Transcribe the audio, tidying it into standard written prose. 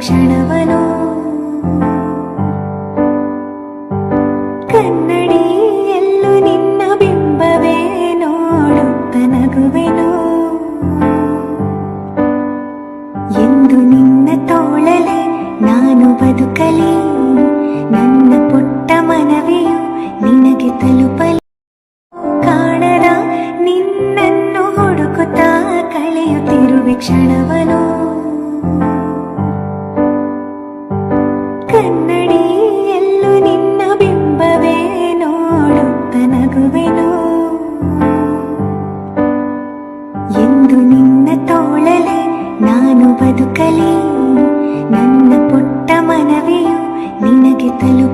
ಕ್ಷಣವನು ಕನ್ನಡಿಯಲ್ಲೂ ನಿನ್ನ ಬಿಂಬವೇ ನೋಡುತ್ತ ನಗುವೆನು ಎಂದು ನಿನ್ನ ತೋಳಲೆ ನಾನು ಬದುಕಲಿ ನನ್ನ ಪುಟ್ಟ ಮನವಿಯು ನಿನಗೆ ತಲುಪಲಿ ಕಾಣದ ನಿನ್ನನ್ನು ಹುಡುಕುತ್ತಾ ಕಳೆಯುತ್ತಿರುವೆ ಕ್ಷಣವನು ಕನ್ನಡಿಯಲ್ಲೂ ನಿನ್ನ ಬಿಂಬವೇ ನೋಡುತ್ತ ನಗುವೆನು ಎಂದು ನಿನ್ನ ತೋಳಲೆ ನಾನು ಬದುಕಲಿ ನನ್ನ ಪುಟ್ಟ ಮನವಿಯು ನಿನಗೆ ತಲುಪ